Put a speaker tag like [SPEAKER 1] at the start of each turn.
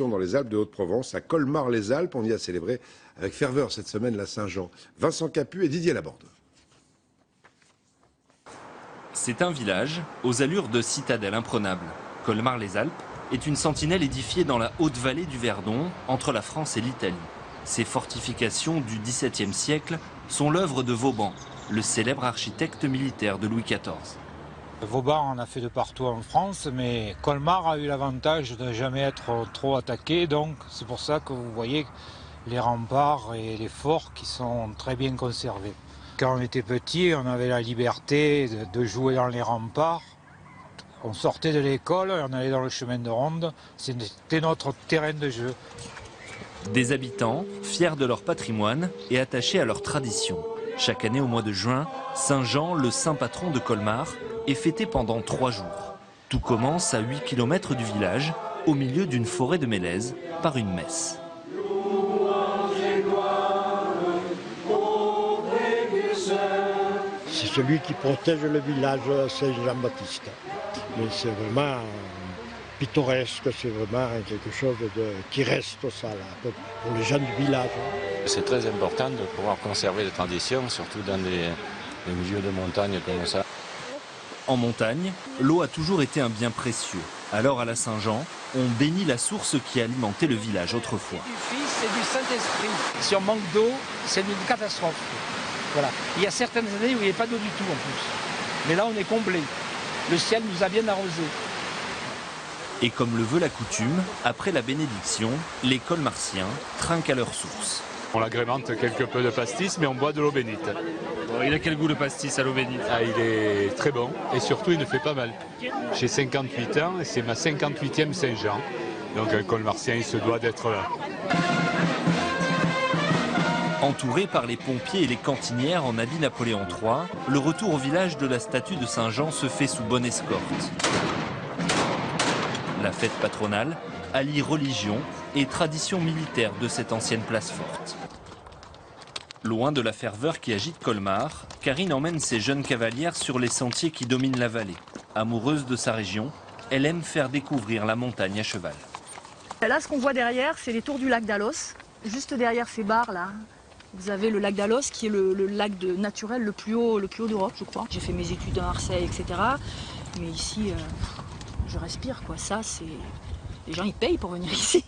[SPEAKER 1] bénédiction dans les Alpes de Haute-Provence, à Colmar-les-Alpes. On y a célébré avec ferveur cette semaine la Saint-Jean. Vincent Capu et Didier Laborde.
[SPEAKER 2] C'est un village aux allures de citadelle imprenable. Colmar-les-Alpes est une sentinelle édifiée dans la haute vallée du Verdon, entre la France et l'Italie. Ces fortifications du XVIIe siècle sont l'œuvre de Vauban, le célèbre architecte militaire de Louis XIV.
[SPEAKER 3] Vauban en a fait de partout en France, mais Colmar a eu l'avantage de ne jamais être trop attaqué, donc c'est pour ça que vous voyez les remparts et les forts qui sont très bien conservés. Quand on était petit, on avait la liberté de jouer dans les remparts. On sortait de l'école, on allait dans le chemin de ronde, c'était notre terrain de jeu.
[SPEAKER 2] Des habitants fiers de leur patrimoine et attachés à leur tradition. Chaque année au mois de juin, Saint-Jean, le saint patron de Colmar, est fêté pendant 3 jours. Tout commence à 8 km du village, au milieu d'une forêt de mélèzes, par une messe.
[SPEAKER 4] C'est celui qui protège le village Saint-Jean-Baptiste. Mais c'est vraiment pittoresque, c'est vraiment quelque chose qui reste ça là, pour les gens du village.
[SPEAKER 5] C'est très important de pouvoir conserver les traditions, surtout dans des milieux de montagne comme ça.
[SPEAKER 2] En montagne, l'eau a toujours été un bien précieux. Alors à la Saint-Jean, on bénit la source qui alimentait le village autrefois.
[SPEAKER 6] Du Fils et du Saint-Esprit. Si on manque d'eau, c'est une catastrophe. Voilà. Il y a certaines années où il n'y a pas d'eau du tout en plus. Mais là, on est comblé. Le ciel nous a bien arrosés.
[SPEAKER 2] Et comme le veut la coutume, après la bénédiction, les colmartiens trinquent à leur source.
[SPEAKER 7] On l'agrémente quelque peu de pastis, mais on boit de l'eau bénite.
[SPEAKER 2] Il a quel goût le pastis à l'eau bénite?
[SPEAKER 7] Il est très bon et surtout il ne fait pas mal. J'ai 58 ans et c'est ma 58e Saint-Jean. Donc un colmartien, il se doit d'être là.
[SPEAKER 2] Entouré par les pompiers et les cantinières en habit Napoléon III, le retour au village de la statue de Saint-Jean se fait sous bonne escorte. La fête patronale allie religion et tradition militaire de cette ancienne place forte. Loin de la ferveur qui agite Colmar, Karine emmène ses jeunes cavalières sur les sentiers qui dominent la vallée. Amoureuse de sa région, elle aime faire découvrir la montagne à cheval.
[SPEAKER 8] Là, ce qu'on voit derrière, c'est les tours du lac d'Alos. Juste derrière ces barres là, vous avez le lac d'Alos qui est le lac naturel le plus haut d'Europe, je crois. J'ai fait mes études à Marseille, etc. Mais ici, je respire quoi. Ça, c'est les gens ils payent pour venir ici.